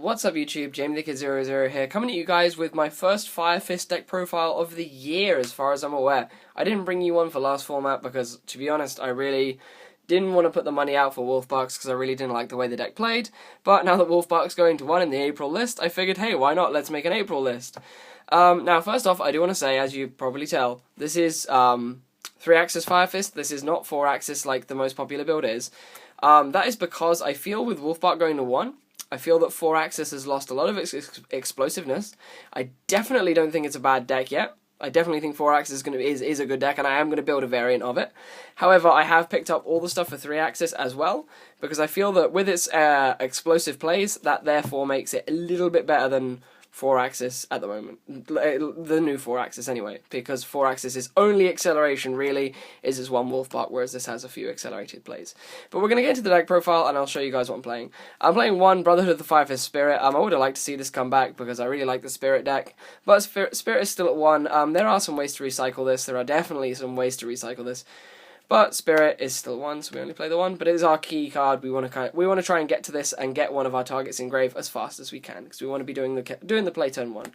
What's up YouTube, JamieTheKid00 here, coming at you guys with my first Fire Fist deck profile of the year as far as I'm aware. I didn't bring you one for last format because, to be honest, I really didn't want to put the money out for Wolfbarks because I really didn't like the way the deck played. But now that Wolfbark's going to 1 in the April list, I figured, hey, why not, let's make an April list. Now, first off, I do want to say, as you probably tell, this is 3-axis Fire Fist, this is not 4-axis like the most popular build is. That is because I feel with Wolfbark going to 1, I feel that 4-axis has lost a lot of its explosiveness. I definitely don't think it's a bad deck yet. I definitely think 4-axis is a good deck, and I am going to build a variant of it. However, I have picked up all the stuff for 3-axis as well, because I feel that with its explosive plays, that therefore makes it a little bit better than 4-axis at the moment. The new 4-axis anyway, because 4-axis is only acceleration really, is this one Wolfbark, whereas this has a few accelerated plays. But we're going to get into the deck profile and I'll show you guys what I'm playing. I'm playing one Brotherhood of the Fire Fist Spirit. I would have liked to see this come back because I really like the Spirit deck, but Spirit is still at 1. There are some ways to recycle this, there are definitely some ways to recycle this. But Spirit is still 1, so we only play the 1. But it is our key card. We want to try and get to this and get one of our targets in grave as fast as we can, because we want to be doing the play turn 1.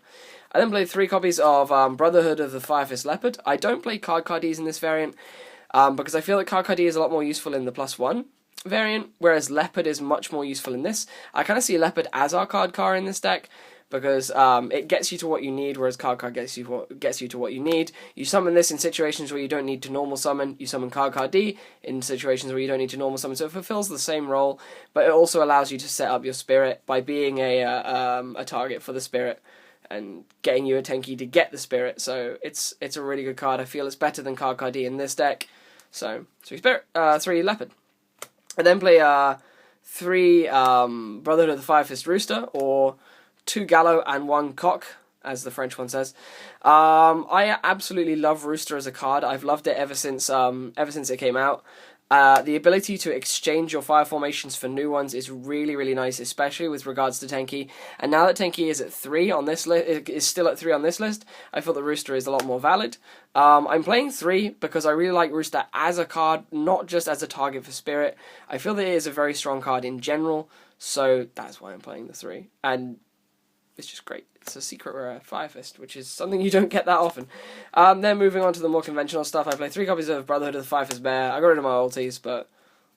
I then played 3 copies of Brotherhood of the Fire Fist Leopard. I don't play card-cardies in this variant because I feel that card-cardie is a lot more useful in the +1 variant, whereas Leopard is much more useful in this. I kind of see Leopard as our card car in this deck, because it gets you to what you need, whereas card gets you to what you need. You summon this in situations where you don't need to normal summon. You summon card D in situations where you don't need to normal summon. So it fulfills the same role, but it also allows you to set up your spirit by being a target for the spirit and getting you a Tenki to get the spirit. So it's a really good card. I feel it's better than card D in this deck. So 3 spirit, 3 leopard. I then play 3 Brotherhood of the Fire Fist Rooster, or 2 Gallo and 1 Coq, as the French one says. I absolutely love Rooster as a card. I've loved it ever since it came out. The ability to exchange your fire formations for new ones is really, really nice, especially with regards to Tenki. And now that Tenki is at 3 on this list, is still at 3 on this list, I feel that Rooster is a lot more valid. I'm playing 3 because I really like Rooster as a card, not just as a target for Spirit. I feel that it is a very strong card in general, so that's why I'm playing the 3. And it's just great. It's a secret rare Fire Fist, which is something you don't get that often. Then moving on to the more conventional stuff, I play 3 copies of Brotherhood of the Fire Fist Bear. I got rid of my ultis, but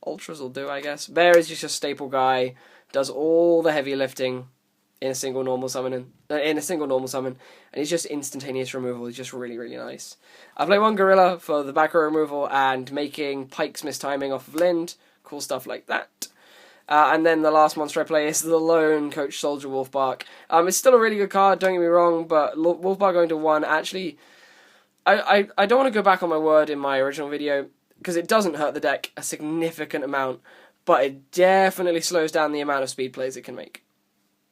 Ultras will do, I guess. Bear is just a staple guy, does all the heavy lifting in a single normal summon, and he's just instantaneous removal. He's just really, really nice. I play 1 Gorilla for the back row removal and making Pike's mistiming off of Lind. Cool stuff like that. And then the last monster I play is the lone Coach Soldier Wolfbark. It's still a really good card, don't get me wrong, but Wolfbark going to 1, actually, I don't want to go back on my word in my original video, because it doesn't hurt the deck a significant amount, but it definitely slows down the amount of speed plays it can make.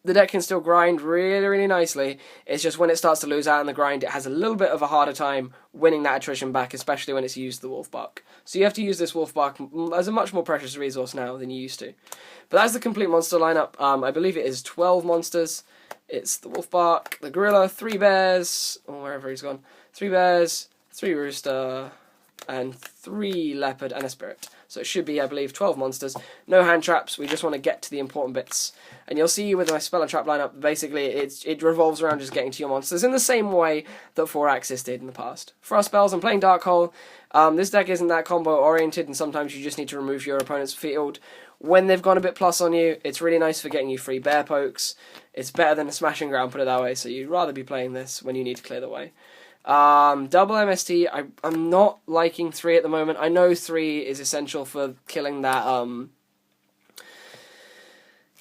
The deck can still grind really, really nicely. It's just when it starts to lose out in the grind, it has a little bit of a harder time winning that attrition back, especially when it's used the Wolfbark. So you have to use this Wolfbark as a much more precious resource now than you used to. But that's the complete monster lineup. I believe it is 12 monsters. It's the Wolfbark, the Gorilla, 3 Bears, or wherever he's gone. 3 Bears, 3 Rooster, and 3 Leopard and a Spirit. So it should be, I believe, 12 monsters. No hand traps, we just want to get to the important bits. And you'll see with my spell and trap lineup, basically it revolves around just getting to your monsters in the same way that 4-axis did in the past. For our spells, I'm playing Dark Hole. This deck isn't that combo oriented, and sometimes you just need to remove your opponent's field. When they've gone a bit plus on you, it's really nice for getting you free bear pokes. It's better than a smashing ground, put it that way, so you'd rather be playing this when you need to clear the way. Double MST, I'm not liking 3 at the moment. I know 3 is essential for killing that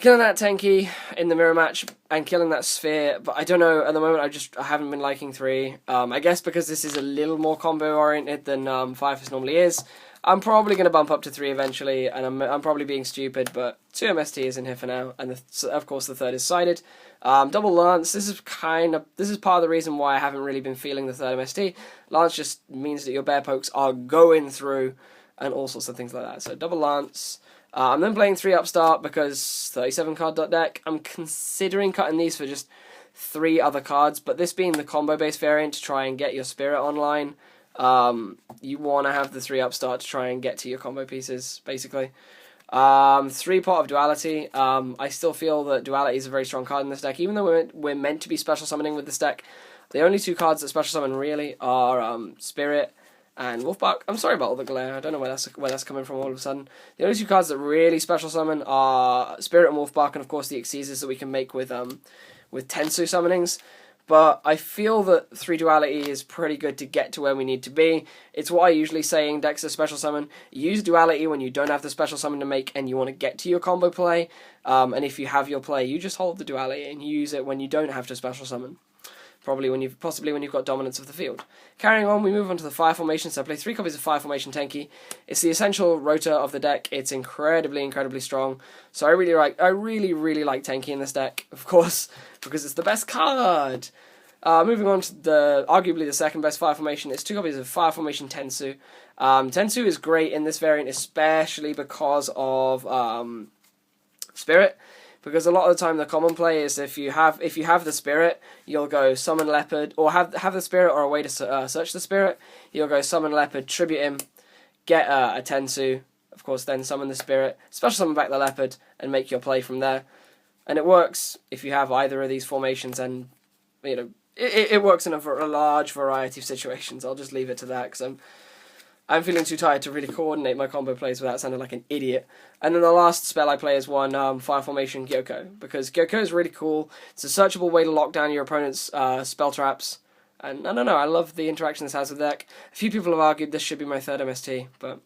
Tenki in the mirror match and killing that sphere, but I don't know, at the moment I haven't been liking 3. I guess because this is a little more combo oriented than Fire Fist normally is. I'm probably going to bump up to 3 eventually, and I'm probably being stupid, but 2 MST is in here for now, and of course the 3rd is sided. Double Lance, this is part of the reason why I haven't really been feeling the 3rd MST. Lance just means that your bear pokes are going through, and all sorts of things like that. So double Lance. I'm then playing 3 Upstart because 37 card deck. I'm considering cutting these for just 3 other cards, but this being the combo based variant to try and get your Spirit online, you want to have the 3 Upstart to try and get to your combo pieces, basically. 3 Pot of Duality. I still feel that Duality is a very strong card in this deck, even though we're meant to be special summoning with this deck. The only 2 cards that special summon really are Spirit and Wolfbark. I'm sorry about all the glare. I don't know where that's coming from all of a sudden. The only 2 cards that really special summon are Spirit and Wolfbark, and of course the Exceeders that we can make with Tensu summonings. But I feel that 3 Duality is pretty good to get to where we need to be. It's what I usually say in decks of special summon. Use Duality when you don't have the special summon to make and you want to get to your combo play. And if you have your play, you just hold the Duality and use it when you don't have to special summon. Possibly when you've got dominance of the field. Carrying on, we move on to the Fire Formation. So I play 3 copies of Fire Formation Tenki. It's the essential rotor of the deck. It's incredibly strong. So I really like Tenki in this deck, of course, because it's the best card. Moving on to arguably the second best Fire Formation, it's 2 copies of Fire Formation Tensu. Tensu is great in this variant, especially because of Spirit. Because a lot of the time the common play is if you have the Spirit, you'll go summon Leopard, or have the Spirit or a way to search the Spirit. You'll go summon Leopard, tribute him, get a Tensu, of course, then summon the Spirit, special summon back the Leopard, and make your play from there. And it works if you have either of these formations, and it works in a large variety of situations. I'll just leave it to that because I'm feeling too tired to really coordinate my combo plays without sounding like an idiot. And then the last spell I play is one Fire Formation Gyokkou, because Gyokkou is really cool. It's a searchable way to lock down your opponent's spell traps. And I don't know, I love the interaction this has with the deck. A few people have argued this should be my 3rd MST, but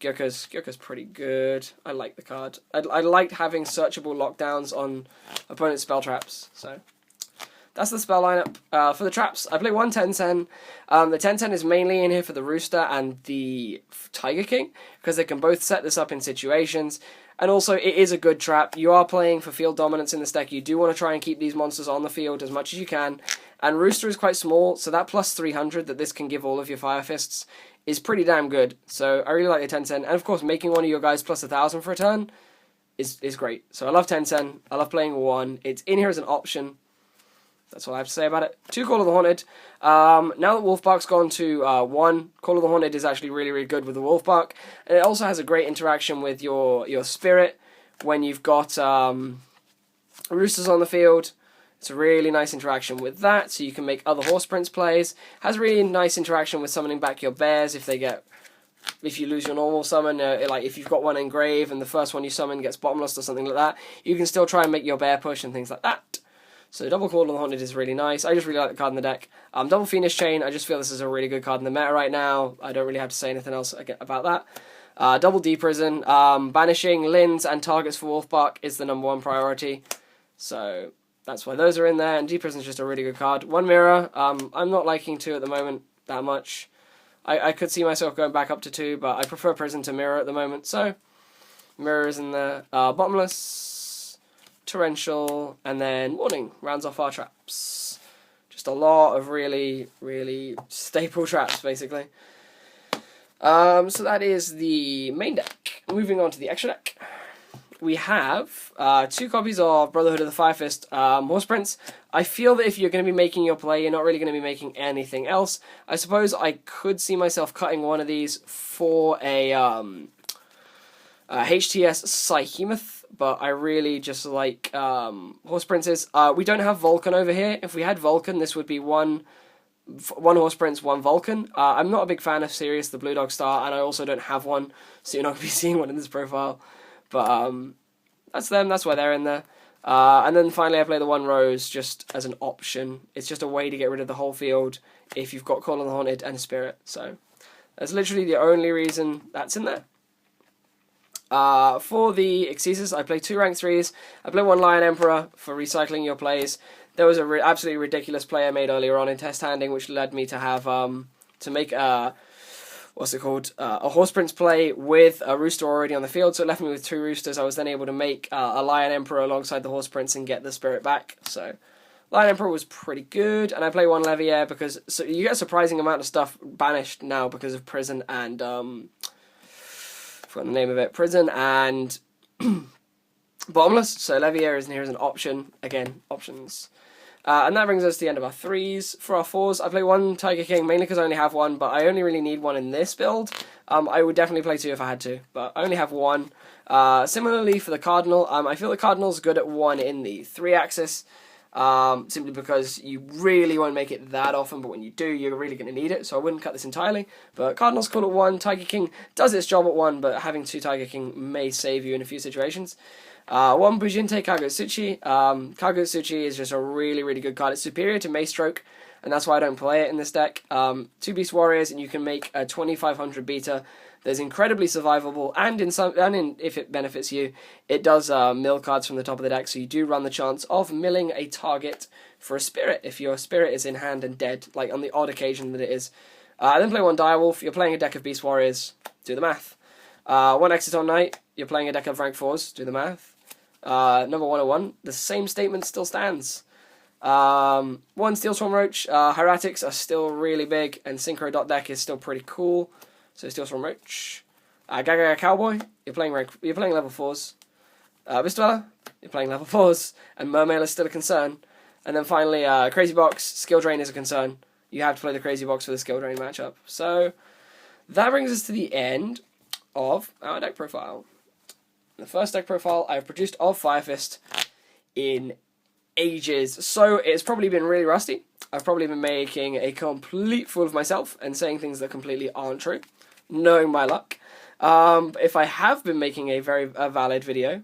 Gyokkou's pretty good. I like the card. I liked having searchable lockdowns on opponent's spell traps, so that's the spell lineup. For the traps, I play 1 Tensen. The Tensen is mainly in here for the Rooster and the Tiger King, because they can both set this up in situations. And also, it is a good trap. You are playing for field dominance in this deck. You do want to try and keep these monsters on the field as much as you can. And Rooster is quite small, so that plus 300 that this can give all of your Fire Fists is pretty damn good. So I really like the Tensen. And of course, making one of your guys plus 1,000 for a turn is great. So I love Tensen. I love playing 1. It's in here as an option. That's all I have to say about it. 2 Call of the Haunted. Now that Wolfbark's gone to 1, Call of the Haunted is actually really good with the Wolfbark. And it also has a great interaction with your Spirit when you've got Roosters on the field. It's a really nice interaction with that, so you can make other Horse Prince plays. Has really nice interaction with summoning back your bears if you lose your normal summon, like if you've got one engrave and the first one you summon gets bottomless or something like that, you can still try and make your bear push and things like that. So double Call of the Haunted is really nice. I just really like the card in the deck. Double Fiendish Chain, I just feel this is a really good card in the meta right now. I don't really have to say anything else about that. Double Deprison, banishing Lins and targets for Wolfbark is the #1 priority. So that's why those are in there, and Deprison is just a really good card. 1 Mirror, I'm not liking 2 at the moment that much. I could see myself going back up to 2, but I prefer Prison to Mirror at the moment, so Mirror is in there. Bottomless, Torrential, and then Warning rounds off our traps. Just a lot of really staple traps, basically. So that is the main deck. Moving on to the extra deck. We have 2 copies of Brotherhood of the Fire Fist Horse Prince. I feel that if you're going to be making your play, you're not really going to be making anything else. I suppose I could see myself cutting one of these for a HTS Psyhemoth, but I really just like Horse Princes. We don't have Vulcan over here. If we had Vulcan, this would be one Horse Prince, 1 Vulcan. I'm not a big fan of Sirius, the Blue Dog Star, and I also don't have one, so you're not going to be seeing one in this profile. But that's them, that's why they're in there. And then finally I play the 1 Rose just as an option. It's just a way to get rid of the whole field if you've got Call of the Haunted and Spirit. So that's literally the only reason that's in there. For the Exceeders, I play 2 rank 3s. I play 1 Lion Emperor for recycling your plays. There was a absolutely ridiculous play I made earlier on in test handing, which led me to have to make a Horse Prince play with a Rooster already on the field. So it left me with 2 Roosters. I was then able to make a Lion Emperor alongside the Horse Prince and get the Spirit back. So Lion Emperor was pretty good, and I play 1 Leviair because you get a surprising amount of stuff banished now because of Prison and I forgot the name of it. Prison and Bottomless. So Leviair is in here as an option. Again, options. And that brings us to the end of our 3s. For our 4s, I play 1 Tiger King, mainly because I only have 1, but I only really need 1 in this build. I would definitely play 2 if I had to, but I only have 1. Similarly for the Cardinal, I feel the Cardinal's good at 1 in the 3-axis, simply because you really won't make it that often, but when you do, you're really going to need it, so I wouldn't cut this entirely. But Cardinal's cool at 1, Tiger King does its job at 1, but having 2 Tiger King may save you in a few situations. 1 Bujinte Kagutsuchi. Kagutsuchi is just a really, really good card. It's superior to Maestroke, and that's why I don't play it in this deck. 2 Beast Warriors, and you can make a 2500 beta that's incredibly survivable, and if it benefits you, it does mill cards from the top of the deck, so you do run the chance of milling a target for a spirit if your spirit is in hand and dead, like on the odd occasion that it is. Then play 1 Direwolf. You're playing a deck of Beast Warriors. Do the math. 1 Exciton Knight. You're playing a deck of rank 4s. Do the math. Number 101, the same statement still stands. 1 Steel Swarm Roach. Hieratics are still really big, and Synchro Dot deck is still pretty cool. So Steel Swarm Roach. Gaga Cowboy, you're playing level 4s. Bistwella, you're playing level 4s, and Mermail is still a concern. And then finally, Crazy Box, Skill Drain is a concern. You have to play the Crazy Box for the Skill Drain matchup. So that brings us to the end of our deck profile. The first deck profile I've produced of Fire Fist in ages, so it's probably been really rusty. I've probably been making a complete fool of myself and saying things that completely aren't true, knowing my luck. If I have been making a very valid video,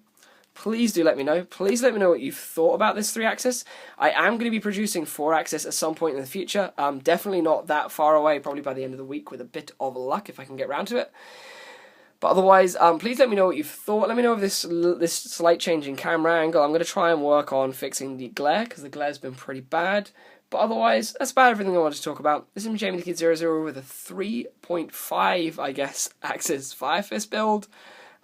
please do let me know. Please let me know what you've thought about this 3-axis. I am going to be producing 4-axis at some point in the future. Definitely not that far away, probably by the end of the week with a bit of luck if I can get around to it. But otherwise, please let me know what you've thought. Let me know if this slight change in camera angle. I'm going to try and work on fixing the glare, because the glare's been pretty bad. But otherwise, that's about everything I wanted to talk about. This is Jamie the Kid 00 with a 3.5, I guess, axis Fire Fist build.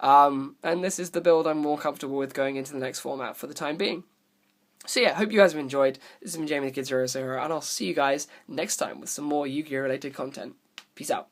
And this is the build I'm more comfortable with going into the next format for the time being. So yeah, hope you guys have enjoyed. This has been Jamie the Kid 00, and I'll see you guys next time with some more Yu-Gi-Oh! Related content. Peace out.